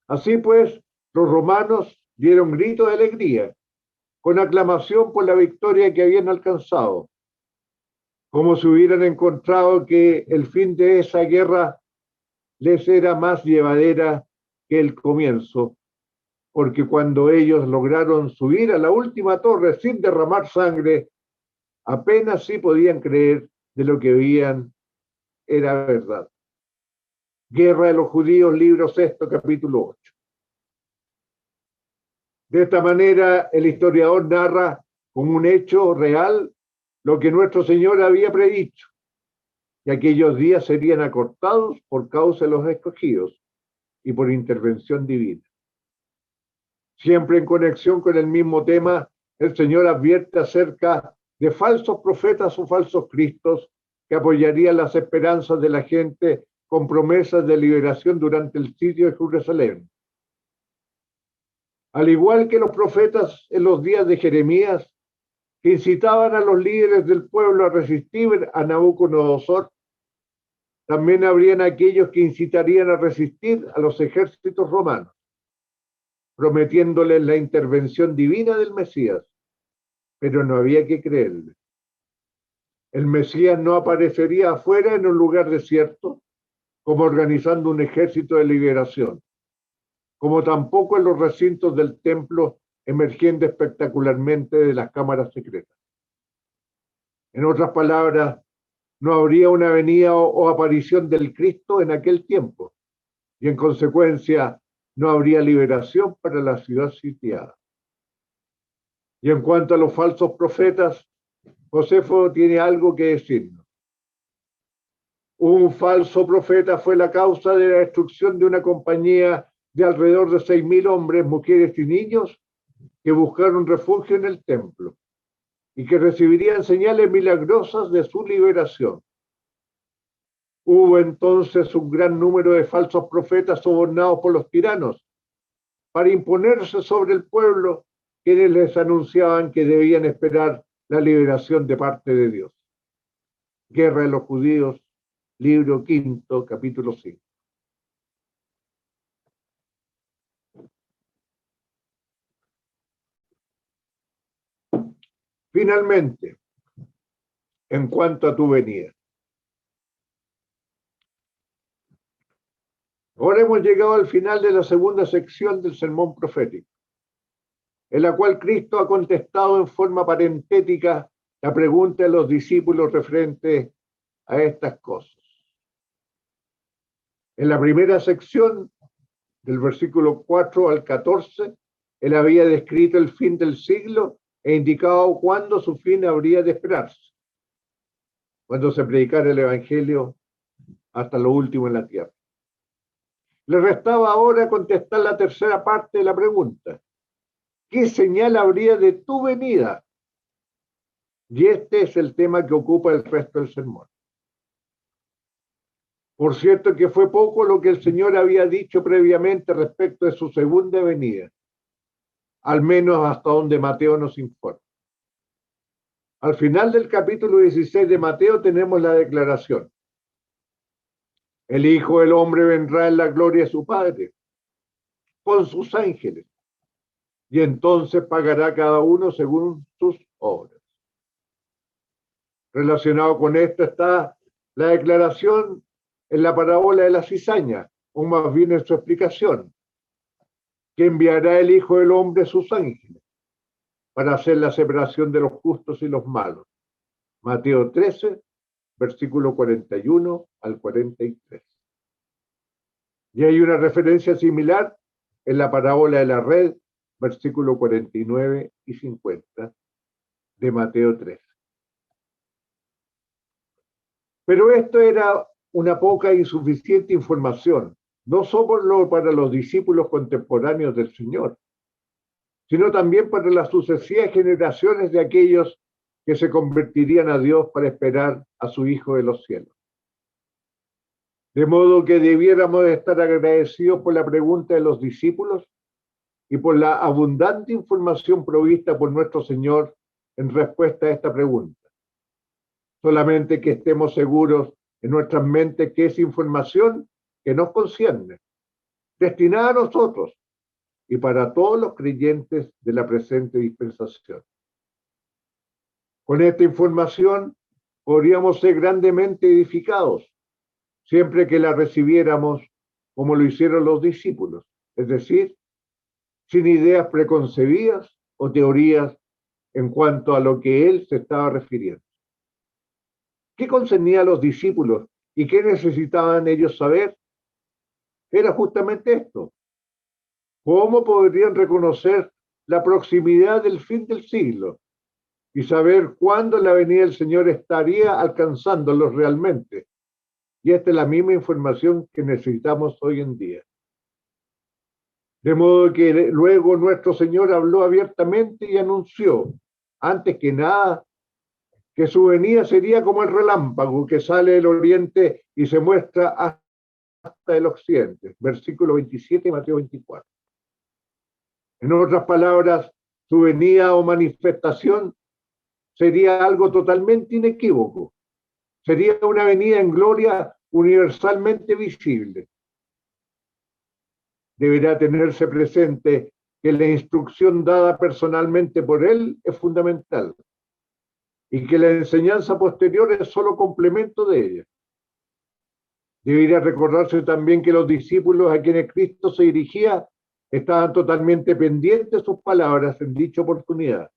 Así pues, los romanos dieron grito de alegría, con aclamación por la victoria que habían alcanzado, como si hubieran encontrado que el fin de esa guerra les era más llevadera que el comienzo, porque cuando ellos lograron subir a la última torre sin derramar sangre, apenas sí podían creer de lo que veían era verdad. Guerra de los Judíos, libro 6, capítulo 8. De esta manera, el historiador narra como un hecho real lo que nuestro Señor había predicho, que aquellos días serían acortados por causa de los escogidos y por intervención divina. Siempre en conexión con el mismo tema, el Señor advierte acerca de falsos profetas o falsos cristos que apoyarían las esperanzas de la gente con promesas de liberación durante el sitio de Jerusalén. Al igual que los profetas en los días de Jeremías, que incitaban a los líderes del pueblo a resistir a Nabucodonosor, también habrían aquellos que incitarían a resistir a los ejércitos romanos, prometiéndoles la intervención divina del Mesías, pero no había que creerle. El Mesías no aparecería afuera en un lugar desierto, como organizando un ejército de liberación, como tampoco en los recintos del templo emergiendo espectacularmente de las cámaras secretas. En otras palabras, no habría una venida o aparición del Cristo en aquel tiempo, y en consecuencia no habría liberación para la ciudad sitiada. Y en cuanto a los falsos profetas, Josefo tiene algo que decirnos. Un falso profeta fue la causa de la destrucción de una compañía de alrededor de 6,000 hombres, mujeres y niños que buscaron refugio en el templo y que recibirían señales milagrosas de su liberación. Hubo entonces un gran número de falsos profetas sobornados por los tiranos para imponerse sobre el pueblo, quienes les anunciaban que debían esperar la liberación de parte de Dios. Guerra de los Judíos, libro 5, capítulo 5. Finalmente, en cuanto a tu venida. Ahora hemos llegado al final de la segunda sección del sermón profético, en la cual Cristo ha contestado en forma parentética la pregunta de los discípulos referente a estas cosas. En la primera sección, del versículo 4 al 14, él había descrito el fin del siglo e indicado cuándo su fin habría de esperarse, cuando se predicara el Evangelio hasta lo último en la tierra. Le restaba ahora contestar la tercera parte de la pregunta. ¿Qué señal habría de tu venida? Y este es el tema que ocupa el resto del sermón. Por cierto que fue poco lo que el Señor había dicho previamente respecto de su segunda venida, al menos hasta donde Mateo nos informa. Al final del capítulo 16 de Mateo tenemos la declaración. El Hijo del Hombre vendrá en la gloria de su Padre, con sus ángeles, y entonces pagará cada uno según sus obras. Relacionado con esto está la declaración en la parábola de la cizaña, o más bien en su explicación, que enviará el Hijo del Hombre sus ángeles para hacer la separación de los justos y los malos. Mateo 13, versículo 41 al 43. Y hay una referencia similar en la parábola de la red, versículo 49 y 50 de Mateo 13. Pero esto era una poca e insuficiente información, no solo para los discípulos contemporáneos del Señor, sino también para las sucesivas generaciones de aquellos que se convertirían a Dios para esperar a su Hijo de los cielos. De modo que debiéramos estar agradecidos por la pregunta de los discípulos y por la abundante información provista por nuestro Señor en respuesta a esta pregunta. Solamente que estemos seguros en nuestras mentes que es información que nos concierne, destinada a nosotros y para todos los creyentes de la presente dispensación. Con esta información podríamos ser grandemente edificados, siempre que la recibiéramos como lo hicieron los discípulos, es decir, sin ideas preconcebidas o teorías en cuanto a lo que él se estaba refiriendo. ¿Qué concernía a los discípulos y qué necesitaban ellos saber? Era justamente esto. ¿Cómo podrían reconocer la proximidad del fin del siglo y saber cuándo la venida del Señor estaría alcanzándolos realmente? Y esta es la misma información que necesitamos hoy en día. De modo que luego nuestro Señor habló abiertamente y anunció, antes que nada, que su venida sería como el relámpago que sale del oriente y se muestra hasta el occidente. Versículo 27, Mateo 24. En otras palabras, su venida o manifestación sería algo totalmente inequívoco. Sería una venida en gloria universalmente visible. Deberá tenerse presente que la instrucción dada personalmente por él es fundamental y que la enseñanza posterior es solo complemento de ella. Debería recordarse también que los discípulos a quienes Cristo se dirigía estaban totalmente pendientes de sus palabras en dicha oportunidad,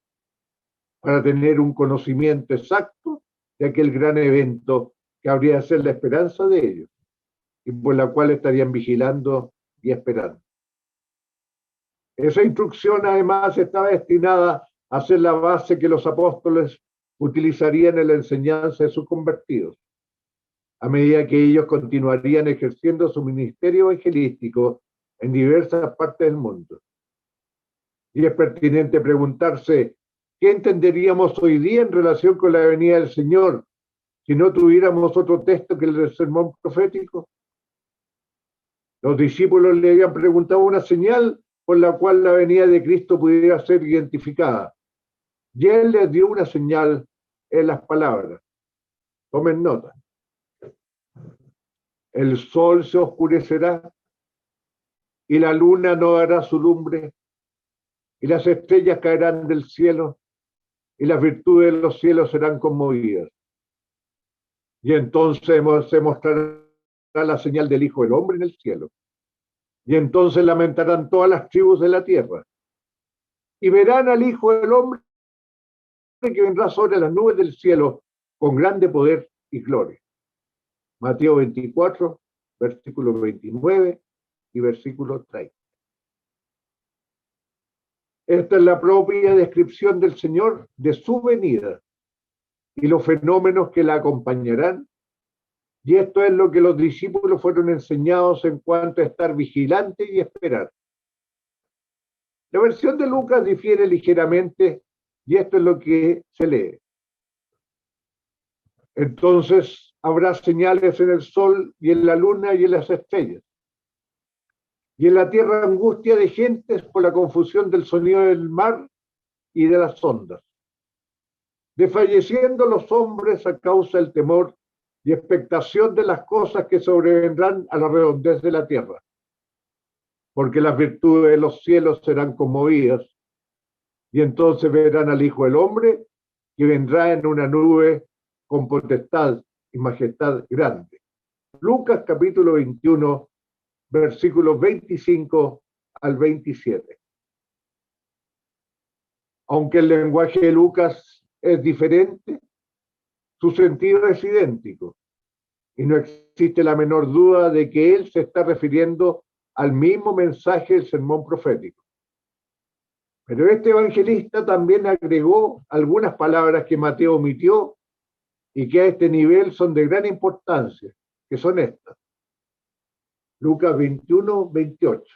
para tener un conocimiento exacto de aquel gran evento que habría de ser la esperanza de ellos, y por la cual estarían vigilando y esperando. Esa instrucción además estaba destinada a ser la base que los apóstoles utilizarían en la enseñanza de sus convertidos, a medida que ellos continuarían ejerciendo su ministerio evangelístico en diversas partes del mundo. Y es pertinente preguntarse, ¿qué entenderíamos hoy día en relación con la venida del Señor si no tuviéramos otro texto que el del sermón profético? Los discípulos le habían preguntado una señal por la cual la venida de Cristo pudiera ser identificada. Y él les dio una señal en las palabras. Tomen nota. El sol se oscurecerá y la luna no dará su lumbre y las estrellas caerán del cielo y las virtudes de los cielos serán conmovidas. Y entonces se mostrará la señal del Hijo del Hombre en el cielo. Y entonces lamentarán todas las tribus de la tierra. Y verán al Hijo del Hombre que vendrá sobre las nubes del cielo con grande poder y gloria. Mateo 24, versículo 29 y versículo 30. Esta es la propia descripción del Señor de su venida y los fenómenos que la acompañarán. Y esto es lo que los discípulos fueron enseñados en cuanto a estar vigilantes y esperar. La versión de Lucas difiere ligeramente y esto es lo que se lee. Entonces habrá señales en el sol y en la luna y en las estrellas. Y en la tierra angustia de gentes por la confusión del sonido del mar y de las ondas. Desfalleciendo los hombres a causa del temor y expectación de las cosas que sobrevendrán a la redondez de la tierra, porque las virtudes de los cielos serán conmovidas, y entonces verán al Hijo del Hombre, que vendrá en una nube con potestad y majestad grande. Lucas capítulo 21, versículos 25 al 27. Aunque el lenguaje de Lucas es diferente, su sentido es idéntico, y no existe la menor duda de que él se está refiriendo al mismo mensaje del sermón profético. Pero este evangelista también agregó algunas palabras que Mateo omitió y que a este nivel son de gran importancia, que son estas. Lucas 21, 28.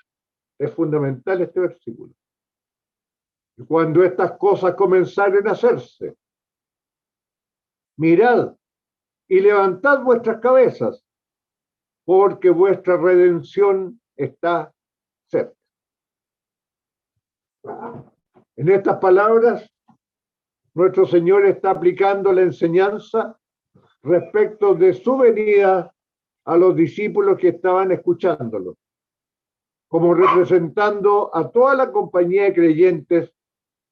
Es fundamental este versículo. Y cuando estas cosas comenzaren a hacerse, mirad y levantad vuestras cabezas, porque vuestra redención está cerca. En estas palabras, nuestro Señor está aplicando la enseñanza respecto de su venida a los discípulos que estaban escuchándolo, como representando a toda la compañía de creyentes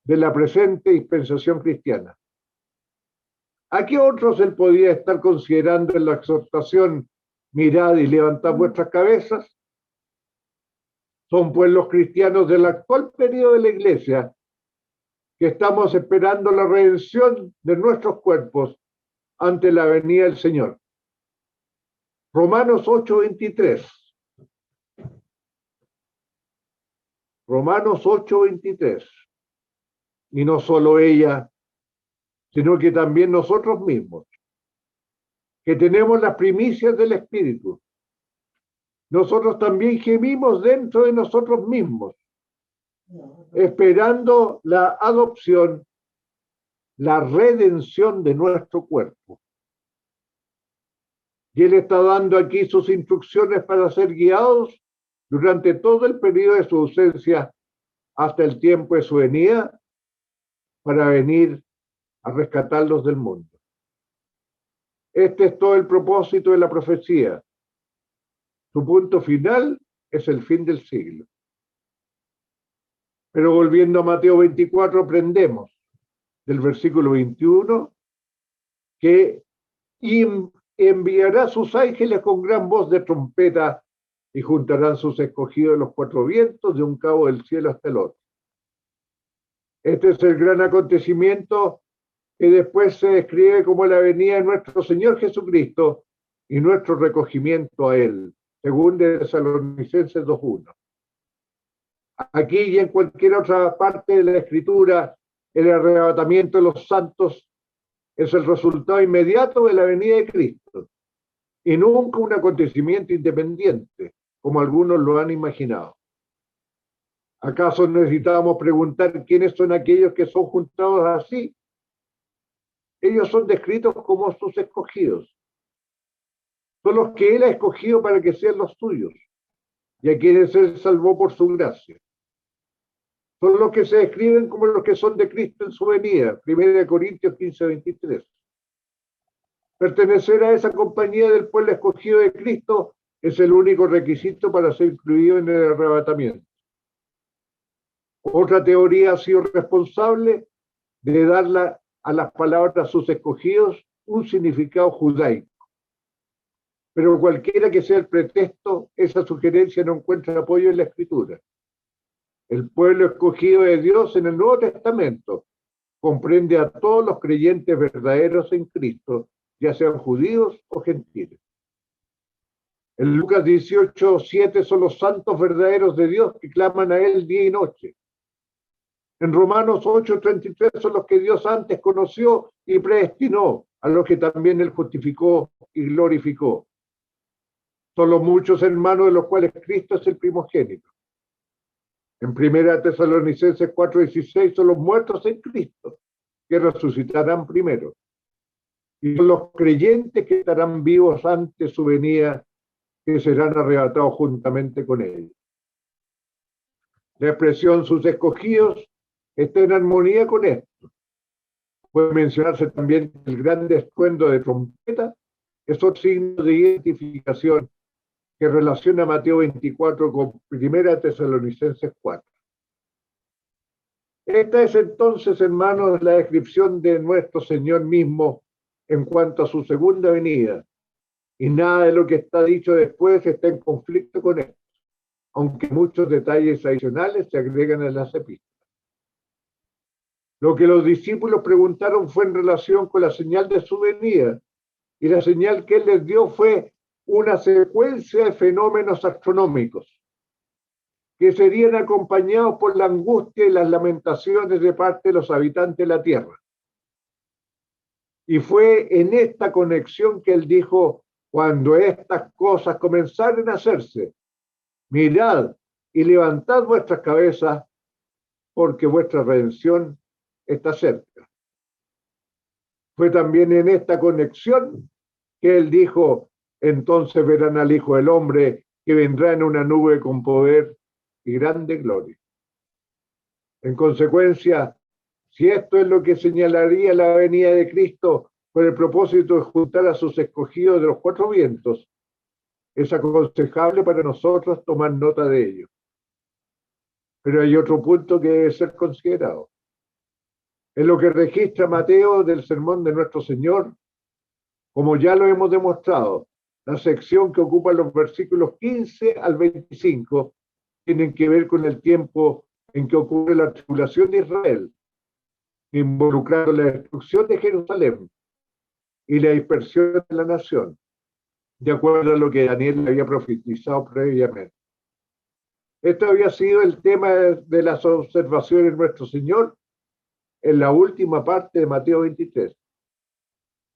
de la presente dispensación cristiana. ¿A qué otros él podía estar considerando en la exhortación, mirad y levantad vuestras cabezas? Son pues los cristianos del actual periodo de la Iglesia que estamos esperando la redención de nuestros cuerpos ante la venida del Señor. Romanos 8:23. Romanos 8:23. Y no solo ella, sino que también nosotros mismos, que tenemos las primicias del Espíritu. Nosotros también gemimos dentro de nosotros mismos, esperando la adopción, la redención de nuestro cuerpo. Y él está dando aquí sus instrucciones para ser guiados durante todo el periodo de su ausencia hasta el tiempo de su venida, para venir a rescatarlos del mundo. Este es todo el propósito de la profecía. Su punto final es el fin del siglo. Pero volviendo a Mateo 24, aprendemos del versículo 21 que enviará sus ángeles con gran voz de trompeta y juntarán sus escogidos de los cuatro vientos de un cabo del cielo hasta el otro. Este es el gran acontecimiento que después se describe como la venida de nuestro Señor Jesucristo y nuestro recogimiento a Él, según de Tesalonicenses 2:1. Aquí y en cualquier otra parte de la Escritura, el arrebatamiento de los santos es el resultado inmediato de la venida de Cristo y nunca un acontecimiento independiente, como algunos lo han imaginado. ¿Acaso necesitamos preguntar quiénes son aquellos que son juntados así? Ellos son descritos como sus escogidos. Son los que Él ha escogido para que sean los suyos y a quienes Él salvó por su gracia. Son los que se describen como los que son de Cristo en su venida. 1 Corintios 15:23. Pertenecer a esa compañía del pueblo escogido de Cristo es el único requisito para ser incluido en el arrebatamiento. Otra teoría ha sido responsable de darle a las palabras sus escogidos un significado judaico. Pero cualquiera que sea el pretexto, esa sugerencia no encuentra apoyo en la Escritura. El pueblo escogido de Dios en el Nuevo Testamento comprende a todos los creyentes verdaderos en Cristo, ya sean judíos o gentiles. En Lucas 18:7 son los santos verdaderos de Dios que claman a Él día y noche. En Romanos 8:33 son los que Dios antes conoció y predestinó, a los que también Él justificó y glorificó. Son los muchos hermanos de los cuales Cristo es el primogénito. En 1 Tesalonicenses 4:16 son los muertos en Cristo, que resucitarán primero. Y son los creyentes que estarán vivos ante su venida, que serán arrebatados juntamente con Él. La expresión sus escogidos está en armonía con esto. Puede mencionarse también el gran estruendo de trompeta es otro signo de identificación que relaciona Mateo 24 con 1 Tesalonicenses 4. Esta es entonces, hermanos, la descripción de nuestro Señor mismo en cuanto a su segunda venida, y nada de lo que está dicho después está en conflicto con esto, aunque muchos detalles adicionales se agregan en las epístolas. Lo que los discípulos preguntaron fue en relación con la señal de su venida, y la señal que él les dio fue una secuencia de fenómenos astronómicos que serían acompañados por la angustia y las lamentaciones de parte de los habitantes de la tierra. Y fue en esta conexión que él dijo: cuando estas cosas comenzaren a hacerse, mirad y levantad vuestras cabezas, porque vuestra redención está cerca. Fue también en esta conexión que él dijo: entonces verán al Hijo del Hombre que vendrá en una nube con poder y grande gloria. En consecuencia, si esto es lo que señalaría la venida de Cristo con el propósito de juntar a sus escogidos de los cuatro vientos, es aconsejable para nosotros tomar nota de ello. Pero hay otro punto que debe ser considerado. En lo que registra Mateo del sermón de nuestro Señor, como ya lo hemos demostrado, la sección que ocupa los versículos 15 al 25 tienen que ver con el tiempo en que ocurre la tribulación de Israel, involucrando la destrucción de Jerusalén y la dispersión de la nación, de acuerdo a lo que Daniel había profetizado previamente. Esto había sido el tema de las observaciones de nuestro Señor en la última parte de Mateo 23.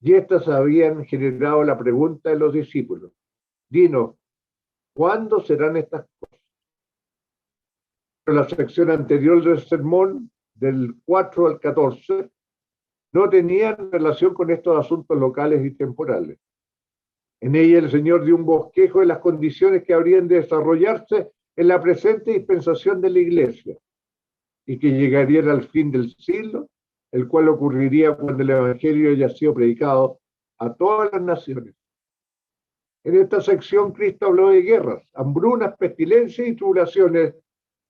Y estas habían generado la pregunta de los discípulos: dinos, ¿cuándo serán estas cosas? En la sección anterior del sermón, del 4 al 14, no tenían relación con estos asuntos locales y temporales. En ella el Señor dio un bosquejo de las condiciones que habrían de desarrollarse en la presente dispensación de la Iglesia y que llegarían al fin del siglo, el cual ocurriría cuando el Evangelio haya sido predicado a todas las naciones. En esta sección Cristo habló de guerras, hambrunas, pestilencias y tribulaciones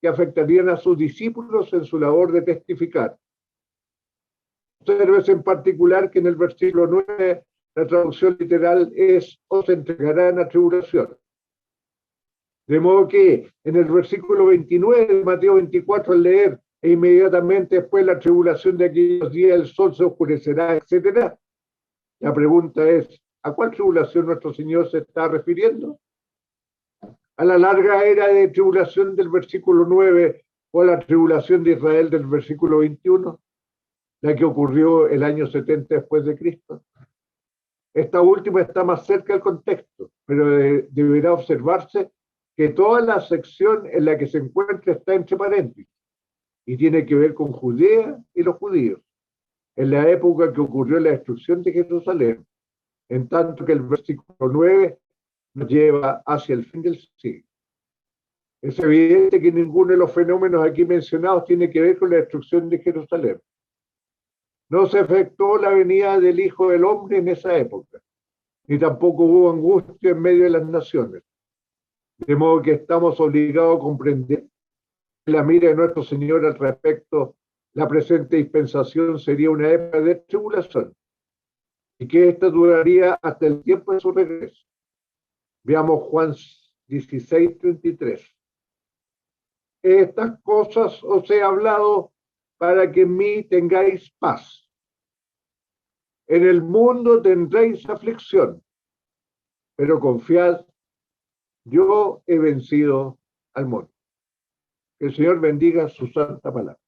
que afectarían a sus discípulos en su labor de testificar. Observes en particular que en el versículo 9 la traducción literal es: os entregarán a tribulación. De modo que en el versículo 29 de Mateo 24, al leer e inmediatamente después la tribulación de aquellos días el sol se oscurecerá, etc., la pregunta es: ¿a cuál tribulación nuestro Señor se está refiriendo? ¿A la larga era de tribulación del versículo 9 o a la tribulación de Israel del versículo 21, la que ocurrió el año 70 después de Cristo? Esta última está más cerca del contexto, pero deberá observarse que toda la sección en la que se encuentra está entre paréntesis y tiene que ver con Judea y los judíos, en la época que ocurrió la destrucción de Jerusalén, en tanto que el versículo 9 nos lleva hacia el fin del siglo. Es evidente que ninguno de los fenómenos aquí mencionados tiene que ver con la destrucción de Jerusalén. No se efectuó la venida del Hijo del Hombre en esa época, ni tampoco hubo angustia en medio de las naciones. De modo que estamos obligados a comprender que la mira de nuestro Señor al respecto, la presente dispensación sería una época de tribulación y que ésta duraría hasta el tiempo de su regreso. Veamos Juan 16:33. Estas cosas os he hablado para que en mí tengáis paz. En el mundo tendréis aflicción, pero confiad, yo he vencido al mundo. Que el Señor bendiga su santa palabra.